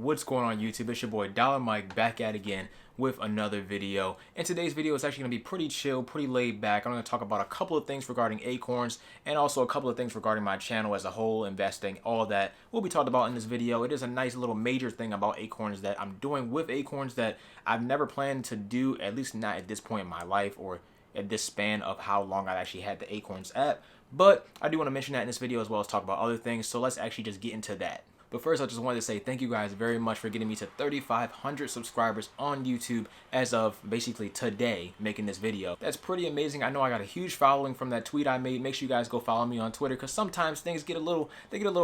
What's going on YouTube? It's your boy Dollar Mike back at again with another video. And today's video is actually going to be pretty chill, pretty laid back. I'm going to talk about a couple of things regarding Acorns and also a couple of things regarding my channel as a whole, investing, all that will be talked about in this video. It is a nice little major thing about Acorns that I'm doing with Acorns that I've never planned to do, at least not at this point in my life or at this span of how long I've actually had the Acorns app. But I do want to mention that in this video as well as talk about other things. So let's actually just get into that. But first, I just wanted to say thank you guys very much for getting me to 3,500 subscribers on YouTube as of basically today making this video. That's pretty amazing. I know I got a huge following from that tweet I made. Make sure you guys go follow me on Twitter because sometimes things get a little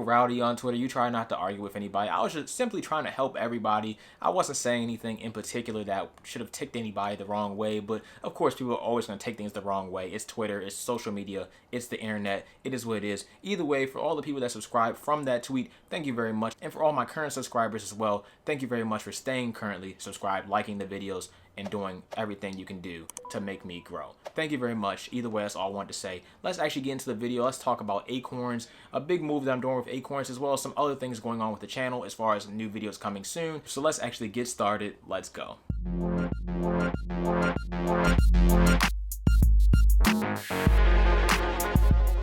rowdy on Twitter. You try not to argue with anybody. I was just simply trying to help everybody. I wasn't saying anything in particular that should have ticked anybody the wrong way, but of course people are always going to take things the wrong way. It's Twitter, it's social media, it's the internet. It is what it is. Either way, for all the people that subscribe from that tweet, thank you very much. And for all my current subscribers as well, thank you very much for staying currently subscribed, liking the videos, and doing everything you can do to make me grow. Thank you very much. Either way, that's all I wanted to say. Let's actually get into the video. Let's talk about Acorns, a big move that I'm doing with Acorns, as well as some other things going on with the channel as far as new videos coming soon. So let's actually get started. Let's go.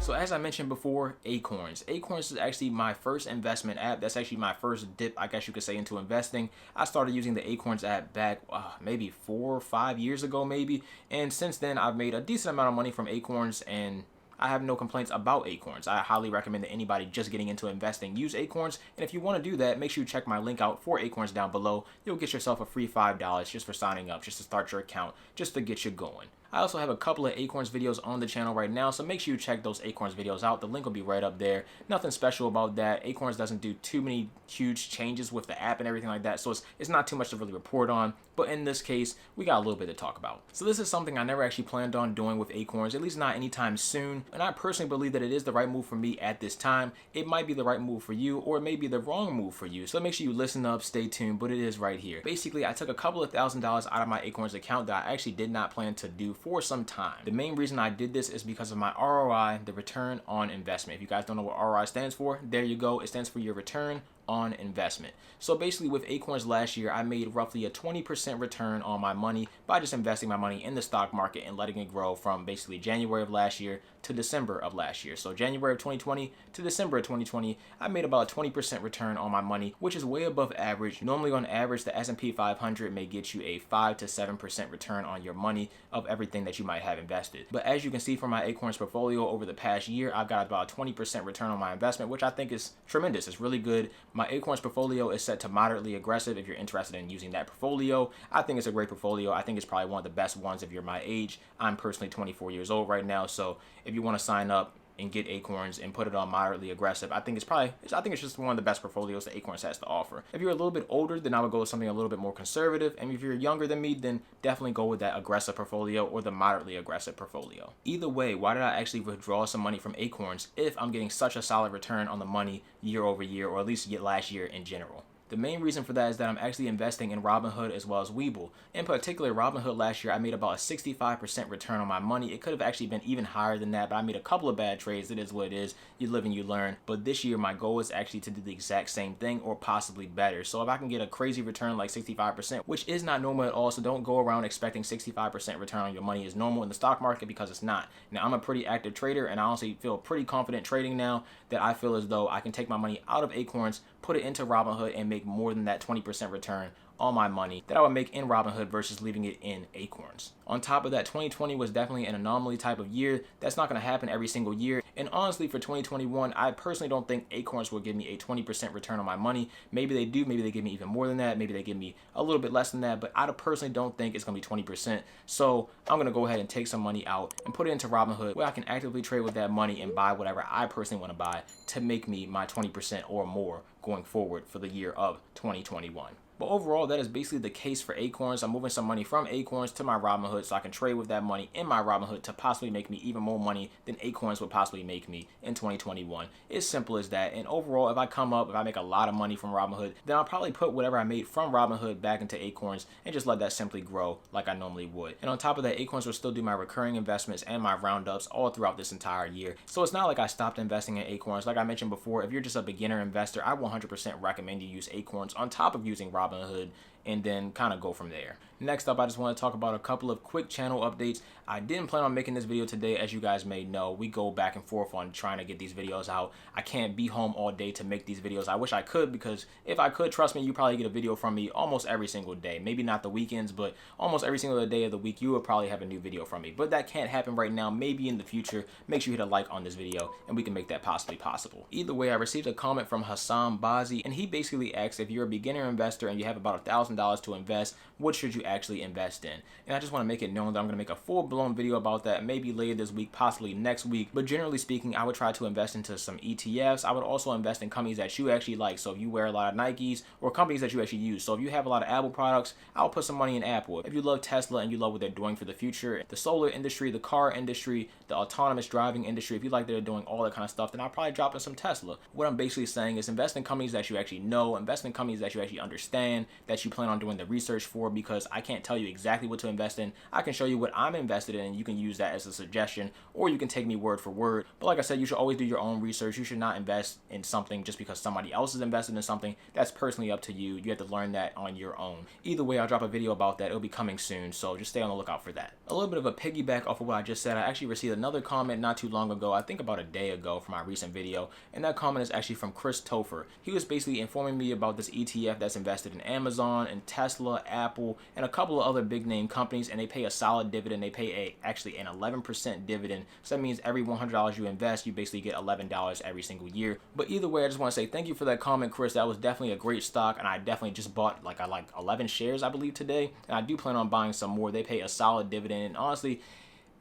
So as I mentioned before, Acorns. Acorns is actually my first investment app. That's actually my first dip, I guess you could say, into investing. I started using the Acorns app back maybe 4 or 5 years ago, maybe. And since then, I've made a decent amount of money from Acorns, and I have no complaints about Acorns. I highly recommend that anybody just getting into investing use Acorns. And if you want to do that, make sure you check my link out for Acorns down below. You'll get yourself a free $5 just for signing up, just to start your account, just to get you going. I also have a couple of Acorns videos on the channel right now, so make sure you check those Acorns videos out. The link will be right up there. Nothing special about that. Acorns doesn't do too many huge changes with the app and everything like that, so it's not too much to really report on. But in this case, we got a little bit to talk about. So this is something I never actually planned on doing with Acorns, at least not anytime soon. And I personally believe that it is the right move for me at this time. It might be the right move for you, or it may be the wrong move for you. So make sure you listen up, stay tuned, but it is right here. Basically, I took a couple of $1,000s out of my Acorns account that I actually did not plan to do for some time. The main reason I did this is because of my ROI, the return on investment. If you guys don't know what ROI stands for, there you go. It stands for your return on investment. So basically with Acorns last year, I made roughly a 20% return on my money by just investing my money in the stock market and letting it grow from basically January of last year to December of last year. So January of 2020 to December of 2020, I made about a 20% return on my money, which is way above average. Normally on average, the S&P 500 may get you a 5 to 7% return on your money of everything that you might have invested. But as you can see from my Acorns portfolio over the past year, I've got about a 20% return on my investment, which I think is tremendous. It's really good. My Acorns portfolio is set to moderately aggressive if you're interested in using that portfolio. I think it's a great portfolio. I think it's probably one of the best ones if you're my age. I'm personally 24 years old right now, so if you want to sign up and get Acorns and put it on moderately aggressive, I think it's just one of the best portfolios that Acorns has to offer. If you're a little bit older, then I would go with something a little bit more conservative. And if you're younger than me, then definitely go with that aggressive portfolio or the moderately aggressive portfolio. Either way, why did I actually withdraw some money from Acorns if I'm getting such a solid return on the money year over year, or at least last year in general? The main reason for that is that I'm actually investing in Robinhood as well as Webull. In particular, Robinhood last year, I made about a 65% return on my money. It could have actually been even higher than that, but I made a couple of bad trades. It is what it is. You live and you learn. But this year, my goal is actually to do the exact same thing or possibly better. So if I can get a crazy return like 65%, which is not normal at all, so don't go around expecting 65% return on your money is normal in the stock market, because it's not. Now, I'm a pretty active trader, and I honestly feel pretty confident trading now that I feel as though I can take my money out of Acorns, put it into Robinhood, and make more than that 20% return on my money that I would make in Robinhood versus leaving it in Acorns. On top of that, 2020 was definitely an anomaly type of year. That's not going to happen every single year. And honestly, for 2021, I personally don't think Acorns will give me a 20% return on my money. Maybe they do. Maybe they give me even more than that. Maybe they give me a little bit less than that. But I personally don't think it's going to be 20%. So I'm going to go ahead and take some money out and put it into Robinhood, where I can actively trade with that money and buy whatever I personally want to buy to make me my 20% or more going forward for the year of 2021. But overall, that is basically the case for Acorns. I'm moving some money from Acorns to my Robinhood so I can trade with that money in my Robinhood to possibly make me even more money than Acorns would possibly make me in 2021. It's simple as that. And overall, if I make a lot of money from Robinhood, then I'll probably put whatever I made from Robinhood back into Acorns and just let that simply grow like I normally would. And on top of that, Acorns will still do my recurring investments and my roundups all throughout this entire year. So it's not like I stopped investing in Acorns. Like I mentioned before, if you're just a beginner investor, I 100% recommend you use Acorns on top of using Robinhood, and then kind of go from there. Next up, I just want to talk about a couple of quick channel updates. I didn't plan on making this video today, as you guys may know. We go back and forth on trying to get these videos out. I can't be home all day to make these videos. I wish I could, because if I could, trust me, you probably get a video from me almost every single day. Maybe not the weekends, but almost every single day of the week, you would probably have a new video from me. But that can't happen right now. Maybe in the future. Make sure you hit a like on this video, and we can make that possibly possible. Either way, I received a comment from Hassan Bazi, and he basically asked, if you're a beginner investor and you have about $1,000 to invest, what should you actually invest in? And I just want to make it known that I'm going to make a full-blown video about that maybe later this week, possibly next week. But generally speaking, I would try to invest into some ETFs. I would also invest in companies that you actually like. So if you wear a lot of Nikes, or companies that you actually use. So if you have a lot of Apple products, I'll put some money in Apple. If you love Tesla and you love what they're doing for the future, the solar industry, the car industry, the autonomous driving industry, if you like they're doing all that kind of stuff, then I'll probably drop in some Tesla. What I'm basically saying is invest in companies that you actually know, invest in companies that you actually understand, that you plan on doing the research for, because I can't tell you exactly what to invest in. I can show you what I'm invested in, and you can use that as a suggestion, or you can take me word for word. But like I said, you should always do your own research. You should not invest in something just because somebody else is invested in something. That's personally up to you. You have to learn that on your own. Either way, I'll drop a video about that. It'll be coming soon, so just stay on the lookout for that. A little bit of a piggyback off of what I just said, I actually received another comment not too long ago, I think about a day ago, from my recent video, and that comment is actually from Chris Topher. He was basically informing me about this ETF that's invested in Amazon and Tesla, Apple, and a couple of other big name companies, and they pay a solid dividend. They pay actually an 11% dividend. So that means every $100 you invest, you basically get $11 every single year. But either way, I just want to say thank you for that comment, Chris. That was definitely a great stock, and I definitely just bought like 11 shares, I believe, today, and I do plan on buying some more. They pay a solid dividend, and honestly,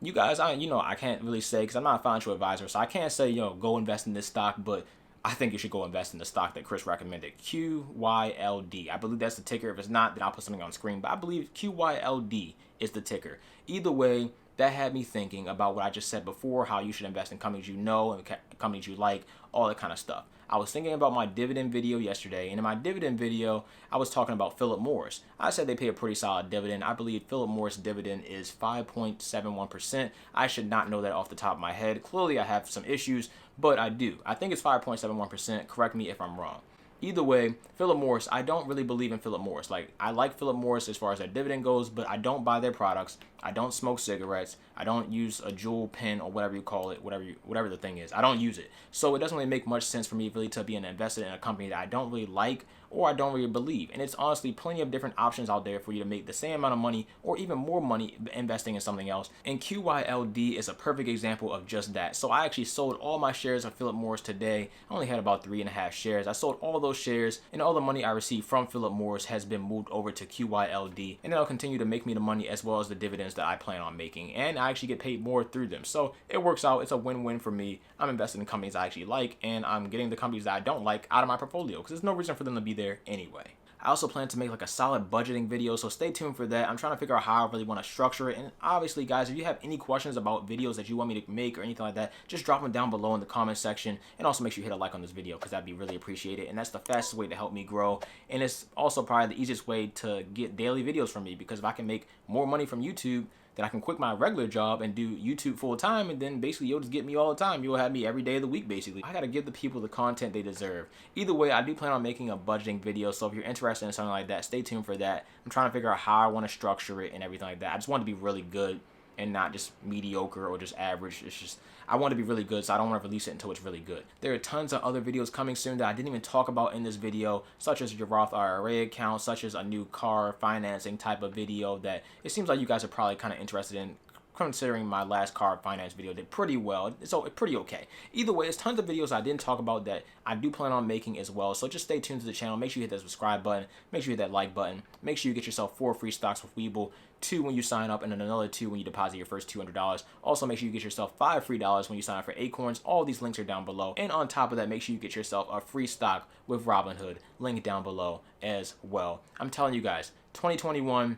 you guys, I can't really say, because I'm not a financial advisor, so I can't say, go invest in this stock, but I think you should go invest in the stock that Chris recommended, QYLD. I believe that's the ticker. If it's not, then I'll put something on screen, but I believe QYLD is the ticker. Either way, that had me thinking about what I just said before, how you should invest in companies you know and companies you like, all that kind of stuff. I was thinking about my dividend video yesterday, and in my dividend video, I was talking about Philip Morris. I said they pay a pretty solid dividend. I believe Philip Morris dividend is 5.71%. I should not know that off the top of my head. Clearly, I have some issues, but I do. I think it's 5.71%. Correct me if I'm wrong. Either way, Philip Morris, I don't really believe in Philip Morris. Like, I like Philip Morris as far as their dividend goes, but I don't buy their products. I don't smoke cigarettes. I don't use a Juul pen, or whatever you call it, whatever the thing is. I don't use it. So it doesn't really make much sense for me really to be invested in a company that I don't really like or I don't really believe. And it's honestly plenty of different options out there for you to make the same amount of money or even more money investing in something else. And QYLD is a perfect example of just that. So I actually sold all my shares of Philip Morris today. I only had about 3.5 shares. I sold all those shares, and all the money I received from Philip Morris has been moved over to QYLD, and it'll continue to make me the money as well as the dividends that I plan on making. And I actually get paid more through them. So it works out. It's a win-win for me. I'm investing in companies I actually like, and I'm getting the companies that I don't like out of my portfolio, because there's no reason for them to be there anyway. I also plan to make like a solid budgeting video, so stay tuned for that. I'm trying to figure out how I really want to structure it. And obviously, guys, if you have any questions about videos that you want me to make or anything like that, just drop them down below in the comment section. And also make sure you hit a like on this video, because that'd be really appreciated. And that's the fastest way to help me grow. And it's also probably the easiest way to get daily videos from me, because if I can make more money from YouTube, then I can quit my regular job and do YouTube full time, and then basically you'll just get me all the time. You'll have me every day of the week, basically. I gotta give the people the content they deserve. Either way, I do plan on making a budgeting video, so if you're interested in something like that, stay tuned for that. I'm trying to figure out how I want to structure it and everything like that. I just want to be really good and not just mediocre or just average. It's just, I want to be really good, so I don't want to release it until it's really good. There are tons of other videos coming soon that I didn't even talk about in this video, such as your Roth IRA account, such as a new car financing type of video that it seems like you guys are probably kind of interested in. considering my last car finance video did pretty well. So pretty okay. Either way, there's tons of videos I didn't talk about that I do plan on making as well. So just stay tuned to the channel. Make sure you hit that subscribe button. Make sure you hit that like button. Make sure you get yourself 4 free stocks with Webull, 2 when you sign up, and then another 2 when you deposit your first $200. Also, make sure you get yourself 5 free dollars when you sign up for Acorns. All these links are down below. And on top of that, make sure you get yourself a free stock with Robinhood. Link down below as well. I'm telling you guys, 2021,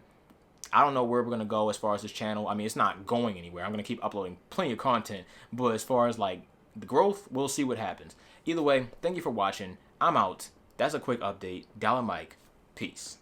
I don't know where we're going to go as far as this channel. I mean, it's not going anywhere. I'm going to keep uploading plenty of content. But as far as like the growth, we'll see what happens. Either way, thank you for watching. I'm out. That's a quick update. Dollar Mike. Peace.